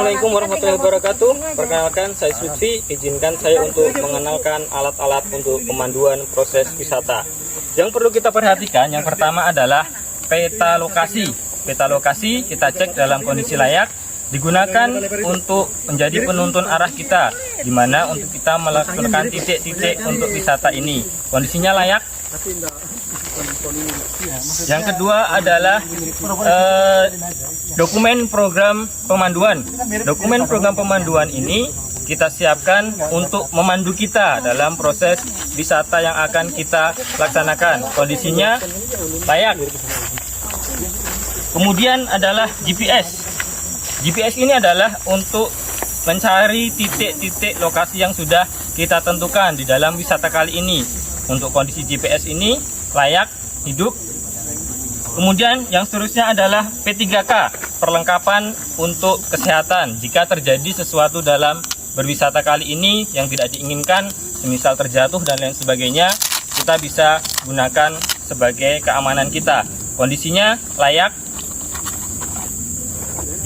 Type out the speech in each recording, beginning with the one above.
Assalamualaikum warahmatullahi wabarakatuh. Perkenalkan, saya Lutfi. Izinkan saya untuk mengenalkan alat-alat untuk pemanduan proses wisata. Yang perlu kita perhatikan, yang pertama adalah peta lokasi. Peta lokasi kita cek dalam kondisi layak, digunakan untuk menjadi penuntun arah kita, di mana untuk kita melakukan titik-titik untuk wisata ini. Kondisinya layak. Yang kedua adalah dokumen program pemanduan. Dokumen program pemanduan ini kita siapkan untuk memandu kita dalam proses wisata yang akan kita laksanakan. Kondisinya layak. Kemudian adalah GPS. GPS ini adalah untuk mencari titik-titik lokasi yang sudah kita tentukan di dalam wisata kali ini. Untuk kondisi GPS ini layak, hidup. Kemudian yang seterusnya adalah P3K, perlengkapan untuk kesehatan. Jika terjadi sesuatu dalam berwisata kali ini yang tidak diinginkan, semisal terjatuh dan lain sebagainya, kita bisa gunakan sebagai keamanan kita. Kondisinya layak.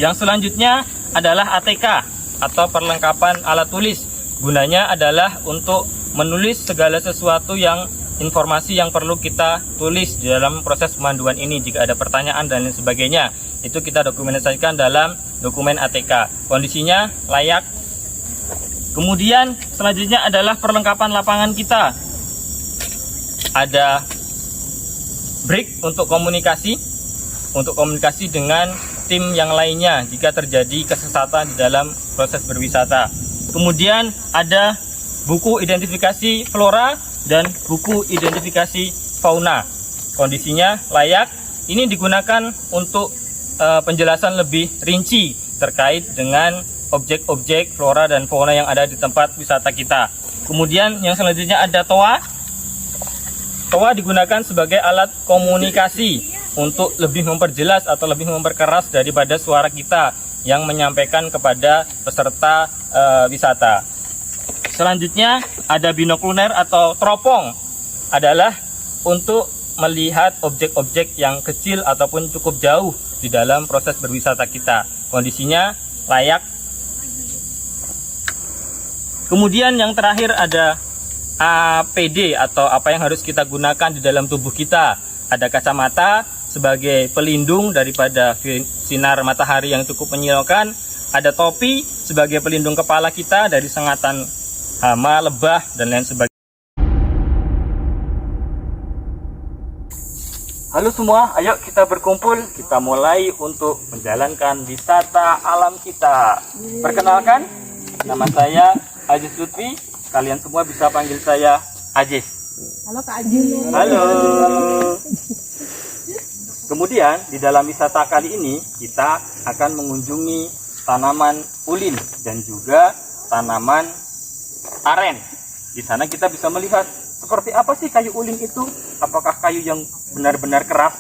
Yang selanjutnya adalah ATK atau perlengkapan alat tulis. Gunanya adalah untuk menulis segala sesuatu yang informasi yang perlu kita tulis di dalam proses pemanduan ini. Jika ada pertanyaan dan lain sebagainya, itu kita dokumentasikan dalam dokumen ATK. Kondisinya layak. Kemudian selanjutnya adalah perlengkapan lapangan kita. Ada break untuk komunikasi dengan tim yang lainnya jika terjadi kesesatan di dalam proses berwisata. Kemudian ada buku identifikasi flora dan buku identifikasi fauna. Kondisinya layak. Ini digunakan untuk penjelasan lebih rinci terkait dengan objek-objek flora dan fauna yang ada di tempat wisata kita. Kemudian yang selanjutnya ada toa. Toa digunakan sebagai alat komunikasi untuk lebih memperjelas atau lebih memperkeras daripada suara kita yang menyampaikan kepada peserta wisata. Selanjutnya ada binokuler atau teropong, adalah untuk melihat objek-objek yang kecil ataupun cukup jauh di dalam proses berwisata kita. Kondisinya layak. Kemudian yang terakhir ada APD atau apa yang harus kita gunakan di dalam tubuh kita. Ada kacamata sebagai pelindung daripada sinar matahari yang cukup menyilaukan. Ada topi sebagai pelindung kepala kita dari sengatan hama, lebah, dan lain sebagainya. Halo semua, ayo kita berkumpul. Kita mulai untuk menjalankan wisata alam kita. Perkenalkan, nama saya Aziz Lutfi. Kalian semua bisa panggil saya Aziz. Halo Kak Aziz. Halo. Kemudian di dalam wisata kali ini kita akan mengunjungi tanaman ulin dan juga tanaman aren. Di sana kita bisa melihat seperti apa sih kayu ulin itu, apakah kayu yang benar-benar keras.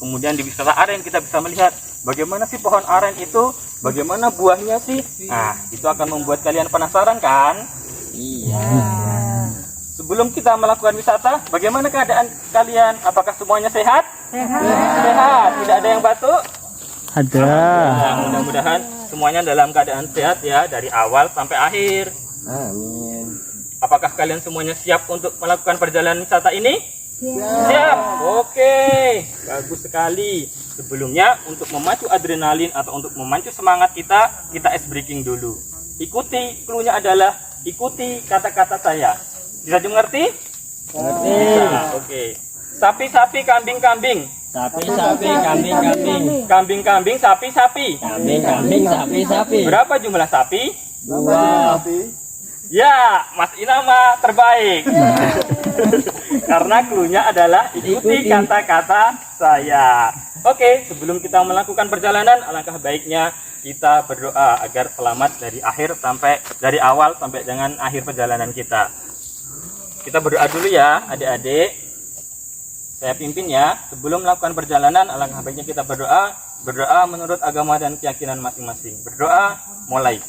Kemudian di wisata aren kita bisa melihat bagaimana sih pohon aren itu, bagaimana buahnya sih. Nah, itu akan membuat kalian penasaran kan? Iya. Sebelum kita melakukan wisata, bagaimana keadaan kalian? Apakah semuanya sehat? Sehat. Sehat, tidak ada yang batuk? Ada. Mudah-mudahan semuanya dalam keadaan sehat ya, dari awal sampai akhir. Amin. Apakah kalian semuanya siap untuk melakukan perjalanan wisata ini? Siap. Oke, bagus sekali. Sebelumnya untuk memacu adrenalin atau untuk memacu semangat kita ice breaking dulu. Ikuti, clue-nya adalah ikuti kata-kata saya. Bisa dimengerti? Mengerti. Bisa. Oke. Sapi-sapi, kambing-kambing. Sapi-sapi, kambing-kambing. Kambing-kambing, sapi-sapi. Kambing-kambing, sapi-sapi. Berapa jumlah sapi? 2. Ya, Mas Inama terbaik. Karena clue-nya adalah ikuti kata-kata saya. Oke, sebelum kita melakukan perjalanan, alangkah baiknya kita berdoa agar selamat dari awal sampai dengan akhir perjalanan kita. Kita berdoa dulu ya, adik-adik. Saya pimpin ya. Sebelum melakukan perjalanan, alangkah baiknya kita berdoa menurut agama dan keyakinan masing-masing. Berdoa, mulai.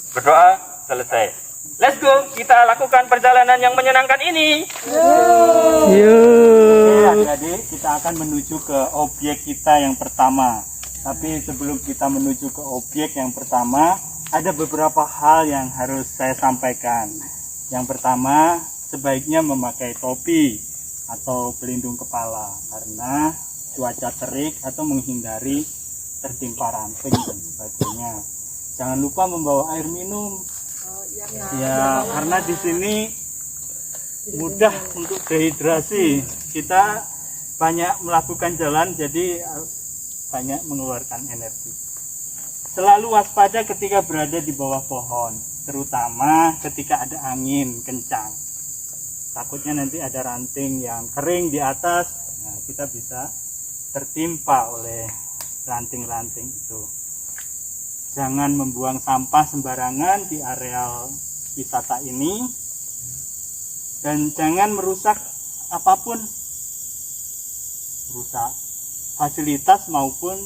Berdoa, selesai. Let's go, kita lakukan perjalanan yang menyenangkan ini. Yuk. adik-adik, kita akan menuju ke objek kita yang pertama. Tapi sebelum kita menuju ke objek yang pertama, ada beberapa hal yang harus saya sampaikan. Yang pertama, sebaiknya memakai topi atau pelindung kepala karena cuaca terik atau menghindari tertimpa ranting dan sebagainya. Jangan lupa membawa air minum. Ya, karena di sini mudah untuk dehidrasi. Kita banyak melakukan jalan, jadi banyak mengeluarkan energi. Selalu waspada ketika berada di bawah pohon, terutama ketika ada angin kencang. Takutnya nanti ada ranting yang kering di atas, nah kita bisa tertimpa oleh ranting-ranting itu. Jangan membuang sampah sembarangan di areal wisata ini, dan jangan merusak apapun, rusak fasilitas maupun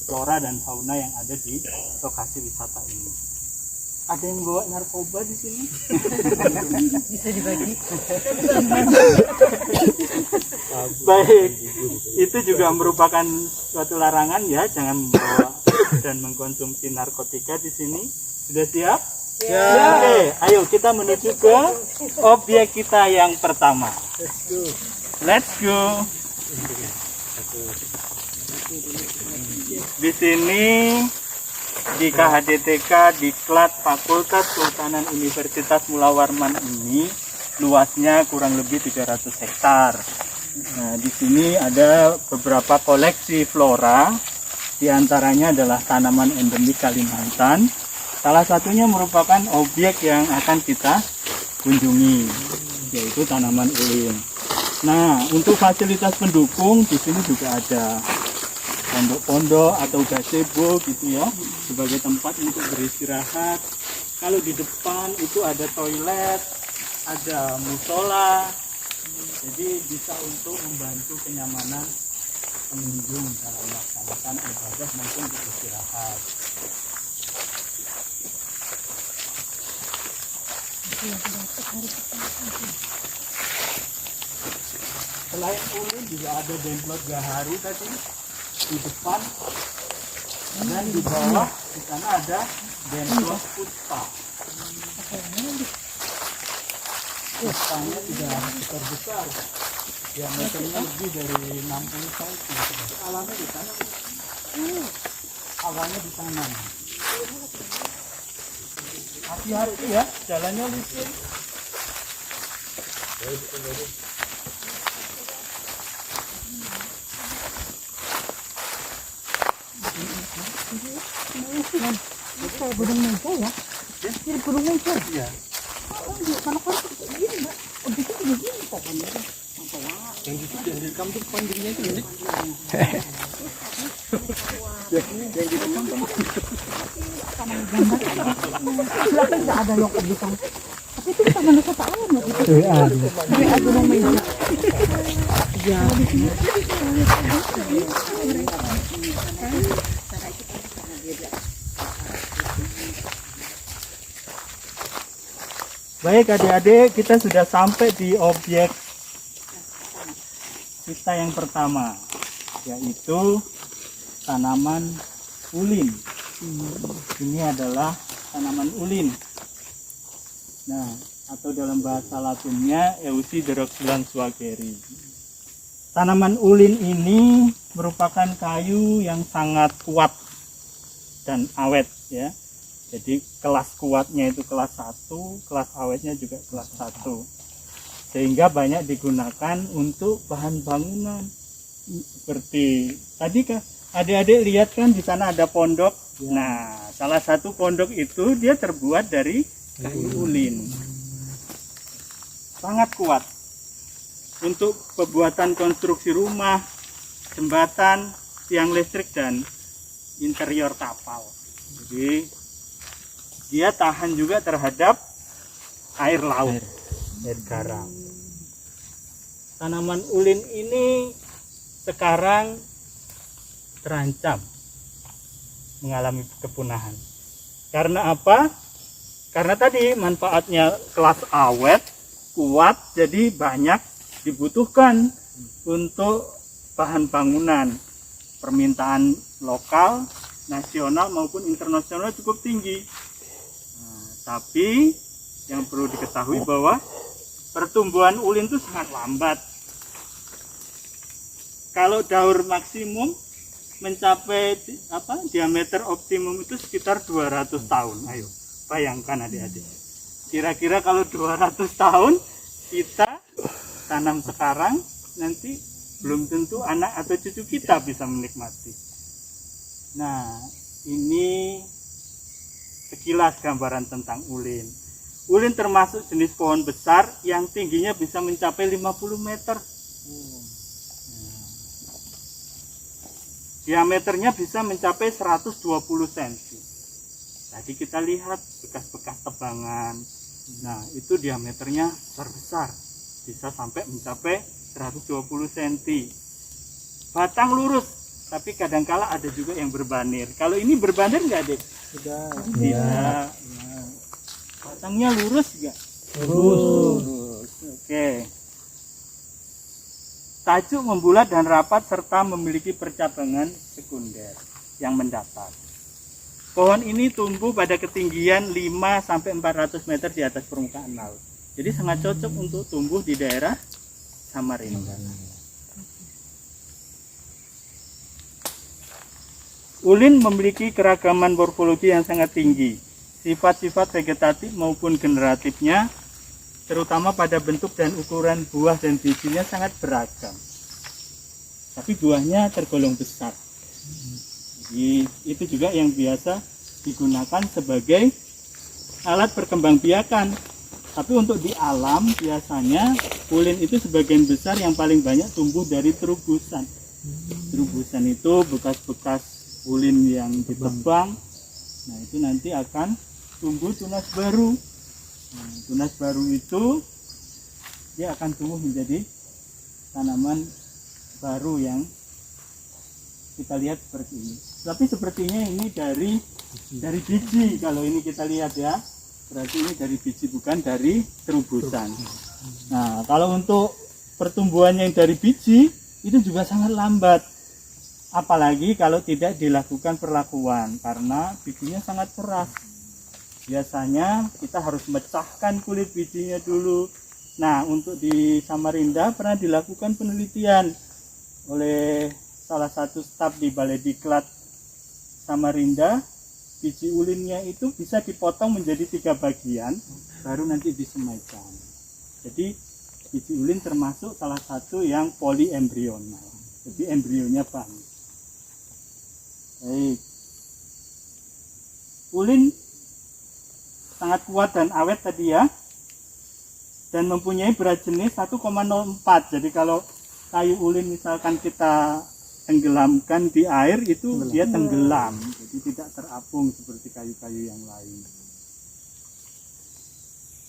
flora dan fauna yang ada di lokasi wisata ini. Ada yang bawa narkoba di sini? Bisa dibagi. Baik, itu juga merupakan suatu larangan ya, jangan membawa dan mengkonsumsi narkotika di sini. Sudah siap? Ya. Oke, ayo kita menuju ke objek kita yang pertama. Let's go. Di sini di KHDTK Diklat Fakultas Kehutanan Universitas Mula Warman ini luasnya kurang lebih 300 hektar. Nah, di sini ada beberapa koleksi flora, di antaranya adalah tanaman endemik Kalimantan. Salah satunya merupakan objek yang akan kita kunjungi, yaitu tanaman ulin. Nah, untuk fasilitas pendukung di sini juga ada pondok-pondok atau gazebo gitu ya, sebagai tempat untuk beristirahat. Kalau di depan itu ada toilet, ada musola, jadi bisa untuk membantu kenyamanan pengunjung dalam melaksanakan ibadah maupun beristirahat. Selain ulin juga ada demplot gahari tadi di depan, dan di bawah di sana ada demplot puspa. Puspanya tidak besar-besar, diameternya lebih dari 60 cm. Alamnya di sana, awalnya di tanam. Hati-hati ya, jalannya licin. Kayak burung meja ya? Jadi burung meja. Iya. Oh, di mana kan begini, Mbak? Oh, bikin begini pokoknya. Yang itu yang direkam tuh pandingnya itu ya. Yang direkam tuh. Silakan nggak ada lokal di sana. Tapi itu kita manusia tak alam loh. Ada burung meja. Ya. Baik adik-adik, kita sudah sampai di objek kita yang pertama, yaitu tanaman ulin. Ini adalah tanaman ulin. Nah, atau dalam bahasa Latinnya Eusideroxylon swageri. Tanaman ulin ini merupakan kayu yang sangat kuat dan awet ya. Jadi kelas kuatnya itu kelas 1, kelas awetnya juga kelas 1. Sehingga banyak digunakan untuk bahan bangunan. Seperti tadi kan adik-adik lihat kan di sana ada pondok. Nah, salah satu pondok itu dia terbuat dari kayu ulin. Sangat kuat untuk pembuatan konstruksi rumah, jembatan, tiang listrik dan interior kapal. Jadi dia tahan juga terhadap air laut, air garam. Tanaman ulin ini sekarang terancam mengalami kepunahan. Karena apa? Karena tadi manfaatnya kelas awet, kuat, jadi banyak dibutuhkan untuk bahan bangunan. Permintaan lokal, nasional maupun internasional cukup tinggi. Nah, tapi yang perlu diketahui bahwa pertumbuhan ulin itu sangat lambat. Kalau daur maksimum mencapai diameter optimum itu sekitar 200 tahun. Ayo, bayangkan adik-adik. Kira-kira kalau 200 tahun kita tanam sekarang, nanti belum tentu anak atau cucu kita bisa menikmati. Nah, ini sekilas gambaran tentang ulin. Ulin termasuk jenis pohon besar yang tingginya bisa mencapai 50 meter. Diameternya bisa mencapai 120 cm. Tadi kita lihat bekas-bekas tebangan. Nah, itu diameternya besar, bisa sampai mencapai 120 cm. Batang lurus, tapi kadangkala ada juga yang berbanir. Kalau ini berbanir nggak, Dek? Tidak. Nah, batangnya lurus nggak? Lurus. Oke. Tajuk membulat dan rapat serta memiliki percabangan sekunder yang mendatar. Pohon ini tumbuh pada ketinggian 5-400 meter di atas permukaan laut. Jadi sangat cocok untuk tumbuh di daerah Samarinda. Ulin memiliki keragaman morfologi yang sangat tinggi. Sifat-sifat vegetatif maupun generatifnya, terutama pada bentuk dan ukuran buah dan bijinya sangat beragam. Tapi buahnya tergolong besar. Jadi, itu juga yang biasa digunakan sebagai alat perkembangbiakan. Tapi untuk di alam biasanya ulin itu sebagian besar yang paling banyak tumbuh dari terubusan. Terubusan itu bekas-bekas ulin yang ditebang. Nah, itu nanti akan tumbuh tunas baru. Nah, tunas baru itu dia akan tumbuh menjadi tanaman baru yang kita lihat seperti ini. Tapi sepertinya ini dari biji. Kalau ini kita lihat ya, berarti ini dari biji bukan dari terubusan. Nah, kalau untuk pertumbuhan yang dari biji itu juga sangat lambat. Apalagi kalau tidak dilakukan perlakuan karena bijinya sangat keras. Biasanya kita harus mecahkan kulit bijinya dulu. Nah, untuk di Samarinda pernah dilakukan penelitian oleh salah satu staf di Balai Diklat Samarinda. Biji ulinnya itu bisa dipotong menjadi 3 bagian, baru nanti disemaikan. Jadi biji ulin termasuk salah satu yang poliembrional. Jadi embrionya banyak. Baik. Ulin sangat kuat dan awet tadi ya, dan mempunyai berat jenis 1,04. Jadi kalau kayu ulin misalkan kita tenggelamkan di air itu dia tenggelam, jadi tidak terapung seperti kayu-kayu yang lain.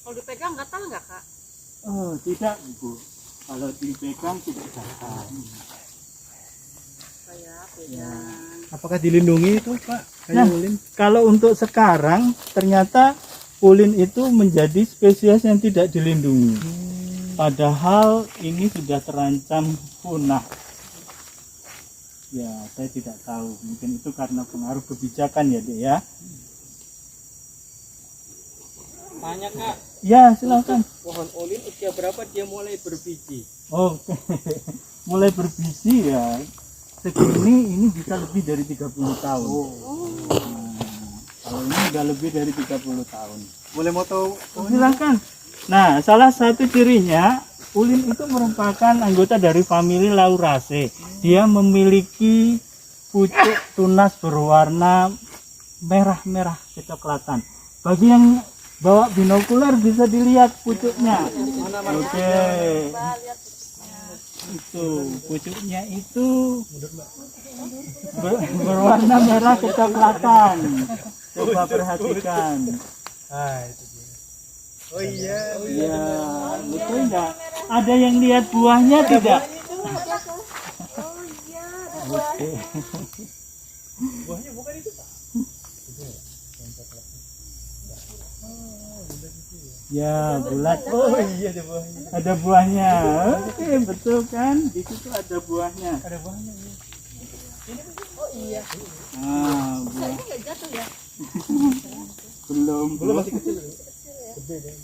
Kalau dipegang gatal nggak, Kak? Oh, tidak, Ibu. Kalau dipegang tidak gatal. Kayak pegang. Apakah dilindungi itu, Pak? Nah, kalau untuk sekarang ternyata ulin itu menjadi spesies yang tidak dilindungi. Padahal ini sudah terancam punah. Ya, saya tidak tahu. Mungkin itu karena pengaruh kebijakan ya, Dek ya. Tanya, Kak. Ya, silakan. Pohon ulin usia berapa dia mulai berbiji? Oh, mulai berbiji ya. Segini ini bisa lebih dari 30 tahun. Nah, kalau ini udah lebih dari 30 tahun. Boleh moto? Silakan. Nah, salah satu cirinya ulin itu merupakan anggota dari famili Lauraceae. Dia memiliki pucuk tunas berwarna merah-merah kecoklatan. Bagi yang bawa binokular bisa dilihat pucuknya. Oke. Itu pucuknya itu berwarna merah kecoklatan. Coba perhatikan. Oh iya. Iya, betul enggak? Ada yang lihat buahnya tidak? Oke. Buahnya bukan itu, Pak. Ya, bulat. Oh iya ada buahnya. Ada buahnya. Oke, betul kan? Di situ ada buahnya. Ada buahnya. Iya. Oh iya. Ah, buah. Ini nggak jatuh ya? Belum. Belum masih kecil. Gede deh.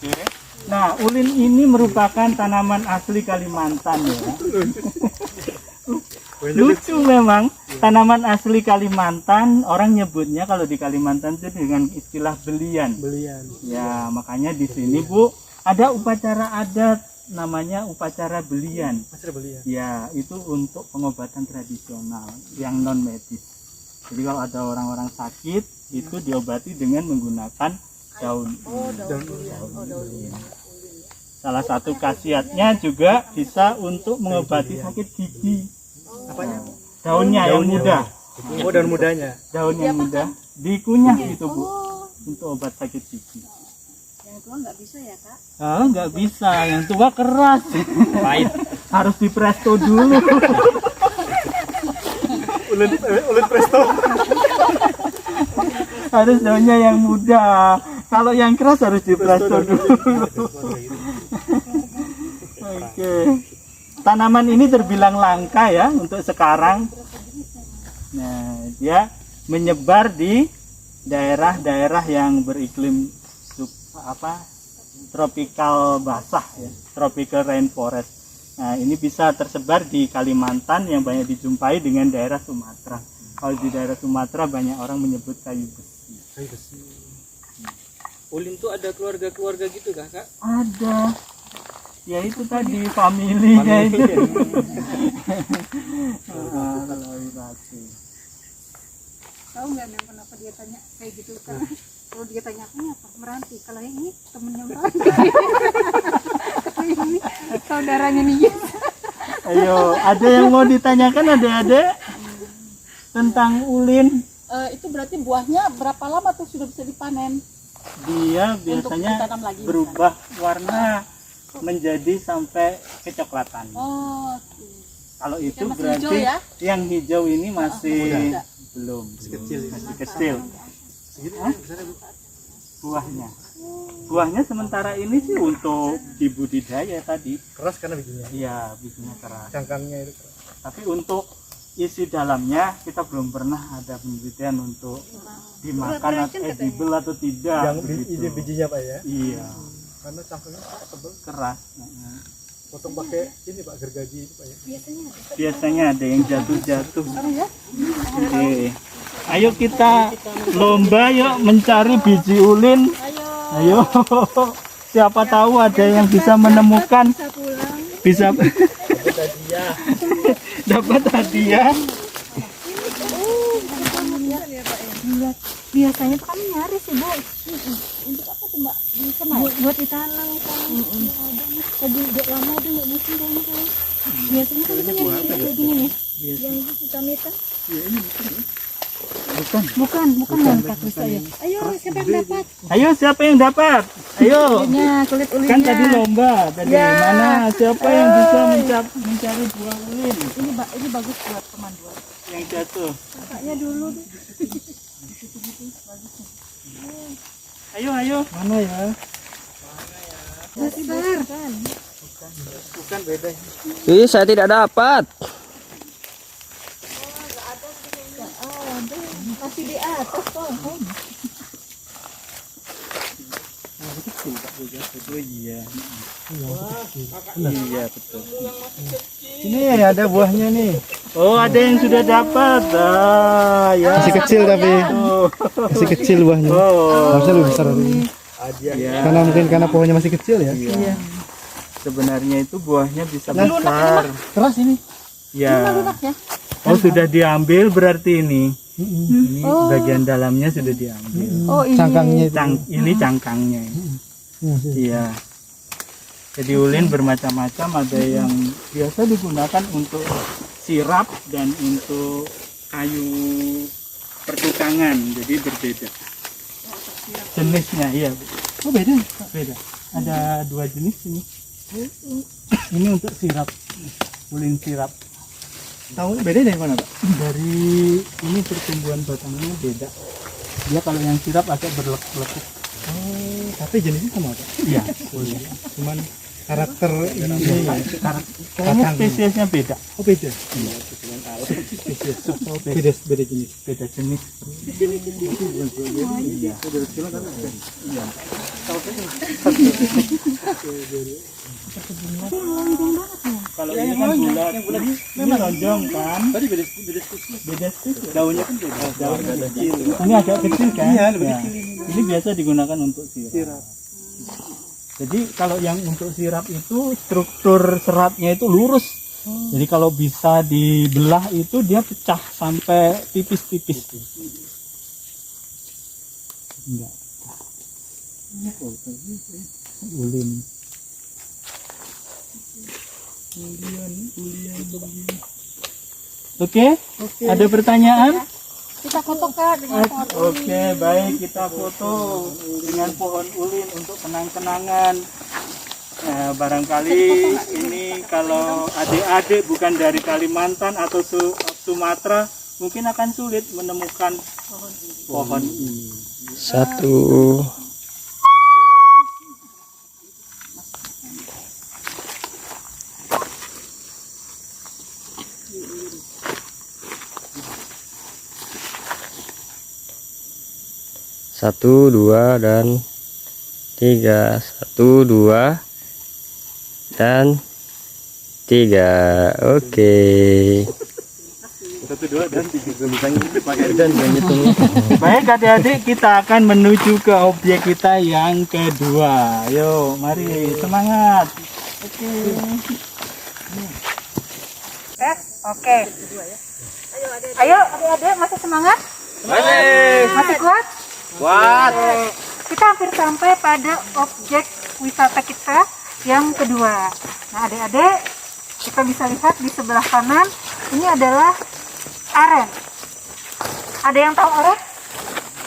Oke. Nah, ulin ini merupakan tanaman asli Kalimantan ya. Lucu memang, tanaman asli Kalimantan, orang nyebutnya kalau di Kalimantan itu dengan istilah belian. Belian. Ya, makanya di sini Bu ada upacara adat namanya upacara belian. Masih ada belian. Ya, itu untuk pengobatan tradisional yang non medis. Jadi kalau ada orang-orang sakit itu diobati dengan menggunakan daun. Oh, daun durian. Oh, daun durian. Salah satu khasiatnya juga bisa untuk mengobati sakit gigi. Apanya? Daunnya yang muda. Oh daun mudanya. Daun yang muda dikunyah gitu Bu untuk obat sakit gigi. Yang tua nggak bisa ya Kak? Ah, nggak bisa, yang tua keras. Pahit. Harus di presto dulu. Ulen presto. Harus daunnya yang muda. Kalau yang keras harus di presto dulu. Oke. Tanaman ini terbilang langka ya untuk sekarang. Nah, dia menyebar di daerah-daerah yang beriklim tropikal basah ya, tropical rainforest. Nah, ini bisa tersebar di Kalimantan yang banyak dijumpai dengan daerah Sumatera. Kalau di daerah Sumatera banyak orang menyebut kayu besi. Kayu besi. Ulin tuh ada keluarga-keluarga gitu kah, Kak? Ada. Ya itu tadi familinya itu. Tahu nggak Neng kenapa dia tanya kayak gitu? Karena kalau dia tanya aku apa? Meranti. Kalau yang ini temennya Meranti. Ini saudaranya nih. Ayo, ada yang mau ditanyakan adik-adik tentang ulin? Itu berarti buahnya berapa lama tuh sudah bisa dipanen? Dia Untuk biasanya ditanam lagi, berubah warna menjadi sampai kecoklatan. Oh, Kalau itu masih berarti hijau ya? yang hijau ini masih muda. belum, Masih kecil. masih kecil. Segini Hah? besar Bu. Buahnya, buahnya sementara ini sih untuk dibudidaya tadi. Keras karena bijinya. Iya, bijinya keras. Cangkangnya itu keras. Tapi untuk isi dalamnya kita belum pernah ada penelitian untuk dimakan atau edible atau tidak. Yang begitu. bijinya Pak ya. Iya, Karena cangkangnya tebal. keras. Potong pakai ini Pak gergaji itu Pak ya. Biasanya ada yang jatuh-jatuh. Oke. Ayo kita lomba yuk mencari biji ulin. Ayo. Siapa tahu ada yang bisa menemukan. Bisa dapat hadiah. biasanya tuh kami nyari sih Bu. Untuk apa tuh Mbak? Buat ditanam kan. Tadi udah lama udah nggak musim kayaknya kan. Biasanya kan kita nyari kayak gini nih. Yang itu kita minta. Bukan yang Kak Krista ya. Ayo siapa yang dapat? Ayo siapa yang dapat? Ayo. Kulit ulin. Kan tadi lomba tadi. Ya. Mana siapa yang bisa mencari buah ulin Ini bagus buat teman buat. yang jatuh? Kakaknya dulu deh. Ayo. Mana ya? Besar kan. Bukan beda. Saya tidak dapat. Masih di atas pohon. Oh iya. Iya betul. Ini ada buahnya nih. Oh ada yang sudah dapat. Ya. Masih kecil tapi. Oh. Masih kecil buahnya. Harusnya lebih besar dari ini. Ya. Karena mungkin karena pohonnya masih kecil ya. Iya. Sebenarnya itu buahnya bisa besar. Keras ini. Ya. Lunak ya. Oh sudah diambil berarti ini. Ini bagian dalamnya sudah diambil. Oh ini. Cangkangnya itu. Ini cangkangnya. Iya. Jadi ulin bermacam-macam, ada yang biasa digunakan untuk sirap dan untuk kayu pertukangan. Jadi berbeda. Jenisnya iya. Oh beda. Beda. Ada dua jenis ini. Ini untuk sirap. Ulin sirap. Tahu beda dari mana Pak? Dari ini pertumbuhan batangnya beda. Dia kalau yang sirap agak berlekuk-lekuk. Oh, tapi jenisnya sama Pak? Iya. Cuman karakter ini ya. Kayaknya spesiesnya beda. Oh beda. Iya. Spesies. Oh, beda jenis. Beda jenis. Iya. Iya. Kalau ini kan bulat, ini lonjong kan? Tadi beda spesies. Beda spesies. Daunnya kan beda. Daunnya kecil. Ini agak kecil kan? Iya, lebih Ya. kecil ini. Ini biasa digunakan untuk sirap. Sirap. Jadi kalau yang untuk sirap itu struktur seratnya itu lurus. Jadi kalau bisa dibelah itu dia pecah sampai tipis-tipis. Enggak. Ulin. Oke, ada pertanyaan? Kita foto Kak dengan pohon Oke, baik, kita foto dengan pohon ulin untuk kenang-kenangan. Nah, barangkali ini kalau adik-adik bukan dari Kalimantan atau Sumatera, mungkin akan sulit menemukan pohon ini. 1. Satu, dua, dan 3. 1, 2, dan 3. Oke. 1, 2, dan 3. Dan hitungnya. Baik adik-adik, kita akan menuju ke objek kita yang kedua. Ayo, mari semangat. Oke. Ayo adik-adik masih semangat? Masih kuat? Kuat. Kita hampir sampai pada objek wisata kita yang kedua. Nah adik-adik, kita bisa lihat di sebelah kanan ini adalah aren. Ada yang tahu aren?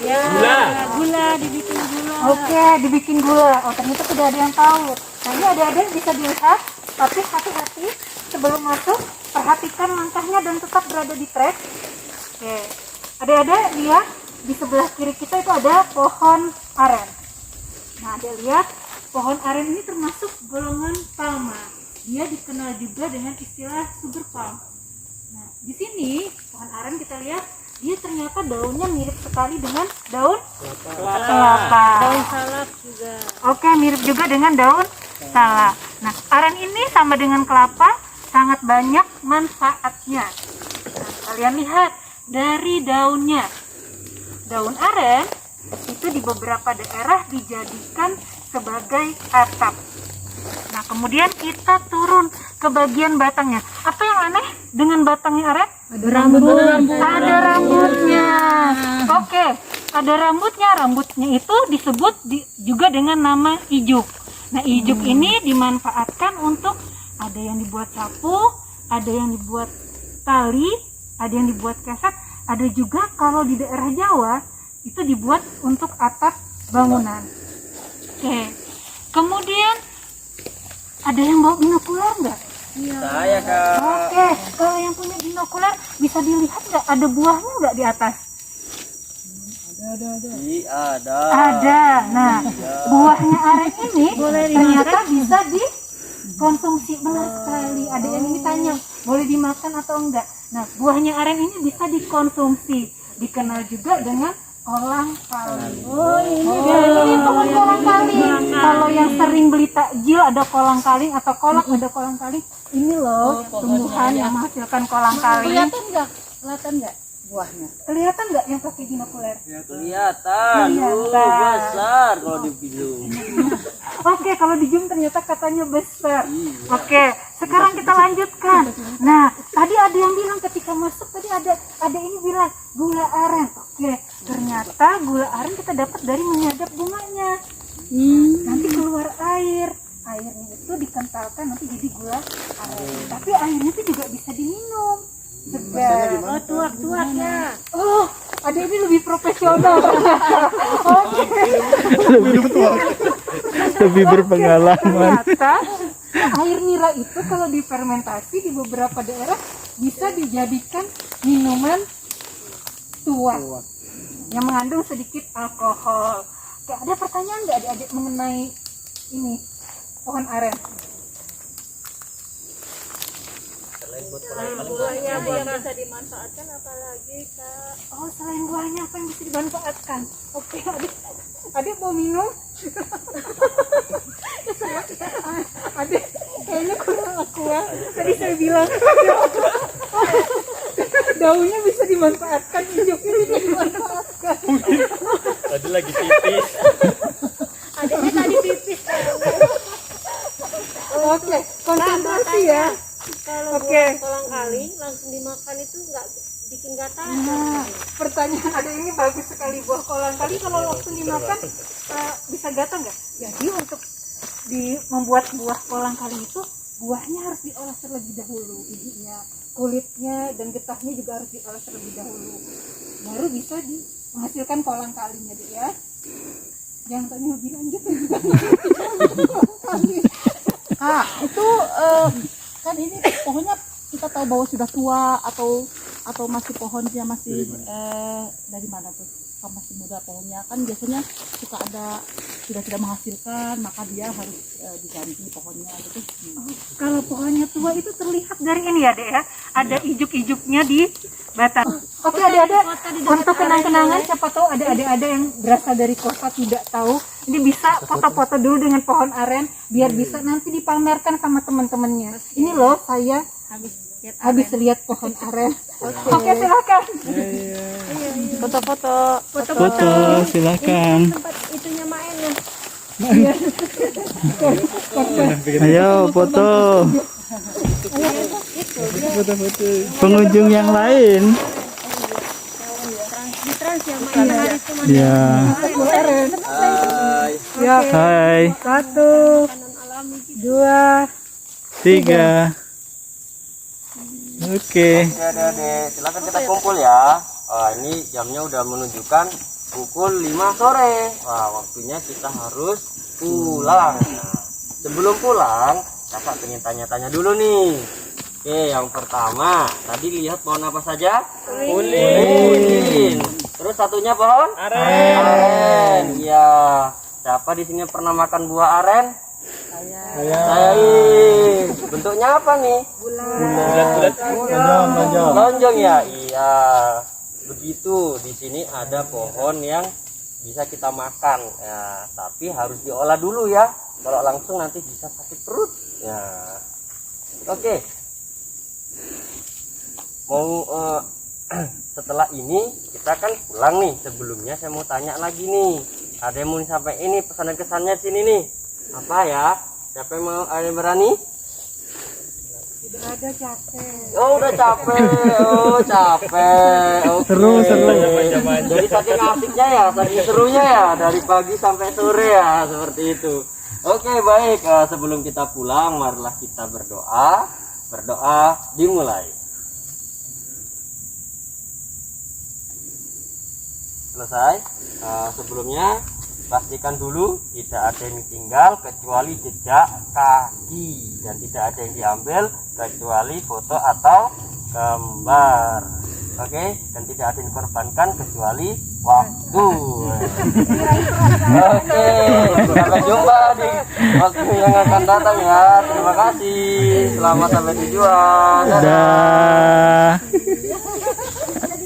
Ya. Gula dibikin gula. Oke, dibikin gula. Oh ternyata tidak ada yang tahu. Nah ini adik-adik bisa dilihat, tapi hati-hati sebelum masuk, perhatikan langkahnya dan tetap berada di track. Oke, adik-adik lihat di sebelah kiri kita itu ada pohon aren. Nah, adik lihat pohon aren ini termasuk golongan palma. Dia dikenal juga dengan istilah sugar palm. Nah, di sini pohon aren kita lihat dia ternyata daunnya mirip sekali dengan daun kelapa. Daun salak juga. Oke, mirip juga dengan daun salak. Nah, aren ini sama dengan kelapa, sangat banyak manfaatnya. Nah, kalian lihat dari daunnya. Daun aren itu di beberapa daerah dijadikan sebagai atap. Nah, kemudian kita turun ke bagian batangnya. Apa yang aneh dengan batangnya aren? Ada rambutnya. Oke, ada rambutnya. Rambutnya itu disebut juga dengan nama ijuk. Nah, ijuk ini dimanfaatkan untuk ada yang dibuat sapu, ada yang dibuat tali, ada yang dibuat keset, ada juga kalau di daerah Jawa itu dibuat untuk atap bangunan. Oke, kemudian ada yang bawa binokular nggak? Saya Kak. Oke, kalau yang punya binokular bisa dilihat nggak ada buahnya nggak di atas? Ada. Ada. Nah, buahnya aren ini ternyata bisa dikonsumsi. Benar sekali. Ada yang ini tanya, boleh dimakan atau enggak? Nah, buahnya aren ini bisa dikonsumsi. Dikenal juga dengan kolang kaling. Oh, ini pohon kolang kaling. Kalau yang sering beli takjil ada kolang kaling atau kolak ada kolang kaling. Ini loh tumbuhan yang menghasilkan kolang kaling. Kelihatan nggak buahnya? Kelihatan nggak yang pakai binokular? Kelihatan. Besar kalau di video. Oke, kalau di zoom ternyata katanya besar. Oke, sekarang kita lanjutkan. Nah, tadi ada yang bilang ketika masuk tadi ada ini bilang gula aren. Oke, ternyata gula aren kita dapat dari menyadap bunganya. Nanti keluar air. Airnya itu dikentalkan nanti jadi gula aren. Tapi airnya itu juga bisa diminum. Segar. Oh, tuak-tuak ya. Oh, ada ini lebih profesional. Oke. Lebih berpengalaman. Ternyata Air nira itu kalau difermentasi di beberapa daerah bisa dijadikan minuman tua yang mengandung sedikit alkohol. Oke, ada pertanyaan nggak adik-adik mengenai ini pohon aren? Buahnya yang bisa dimanfaatkan apalagi Kak? Oh, selain buahnya apa yang bisa dimanfaatkan? Oke, adik mau minum? Adik kayaknya kurang aqua. Tadi saya bilang daunnya bisa dimanfaatkan, hijaunya bisa dimanfaatkan. Tadi lagi pipis. Adiknya tadi pipis. Oke, konsentrasi ya. Kalau Oke. buah kolang-kaling langsung dimakan itu nggak bikin gatal. Nah, pertanyaan ada ini bagus sekali. Buah kolang-kaling kalau langsung dimakan bisa gatal nggak? Jadi untuk membuat buah kolang-kaling itu buahnya harus diolah terlebih dahulu, bijinya, kulitnya dan getahnya juga harus diolah terlebih dahulu, baru bisa menghasilkan kolang-kalingnya deh ya. Jangan tanya lebih lanjut. Itu kan ini pohonnya kita tahu bahwa sudah tua atau masih pohonnya masih dari mana tuh? Kalau masih muda pohonnya kan biasanya suka ada sudah tidak menghasilkan, maka dia harus diganti pohonnya gitu. Kalau pohonnya tua itu terlihat dari ini ya, Dek ya. Ada ijuk-ijuknya di batang. Oke, adik-adik, untuk kenang-kenangan siapa tahu ada yang berasal dari kota tidak tahu, ini bisa foto-foto dulu dengan pohon aren biar bisa nanti dipamerkan sama teman-temannya. Ini loh saya habis lihat pohon aren. Oke, silakan. Foto-foto. Foto, silakan. Tempat itunya main ya. Ayo foto. Pengunjung yang lain. Di trans ya main hari cuma Ya. Ya, Hai. 1, makanan alami. 2, 3. Oke. Adik-adik, silakan kita kumpul ya. Ini jamnya udah menunjukkan pukul 5 sore. Wah, waktunya kita harus pulang. Nah, sebelum pulang, kakak pengen tanya-tanya dulu nih. Oke, yang pertama, tadi lihat pohon apa saja? Ulin. Terus satunya pohon? Aren. Ya. Siapa di sini pernah makan buah aren? Saya. Bentuknya apa nih? Lonjong ya. Iya. Begitu. Di sini ada pohon yang bisa kita makan. Ya, tapi harus diolah dulu ya. Kalau langsung nanti bisa sakit perut. Ya. Oke. Mau setelah ini kita kan pulang nih. Sebelumnya saya mau tanya lagi nih. Ada yang mau sampai ini pesan dan kesannya di sini nih. Apa ya? Siapa yang mau? Ada yang berani? Udah ada capek. Oh, udah capek. Oh, capek. Oke. Seru. Jadi saking asiknya ya, saking serunya ya, dari pagi sampai sore ya, seperti itu. Oke, baik. Sebelum kita pulang, marilah kita berdoa. Berdoa dimulai. Selesai. Sebelumnya pastikan dulu tidak ada yang tinggal kecuali jejak kaki dan tidak ada yang diambil kecuali foto atau gambar. Oke, dan tidak ada yang dikorbankan kecuali waktu. Oke, sampai jumpa di waktu yang akan datang ya. Terima kasih. Selamat sampai tujuan. Dah. Jadi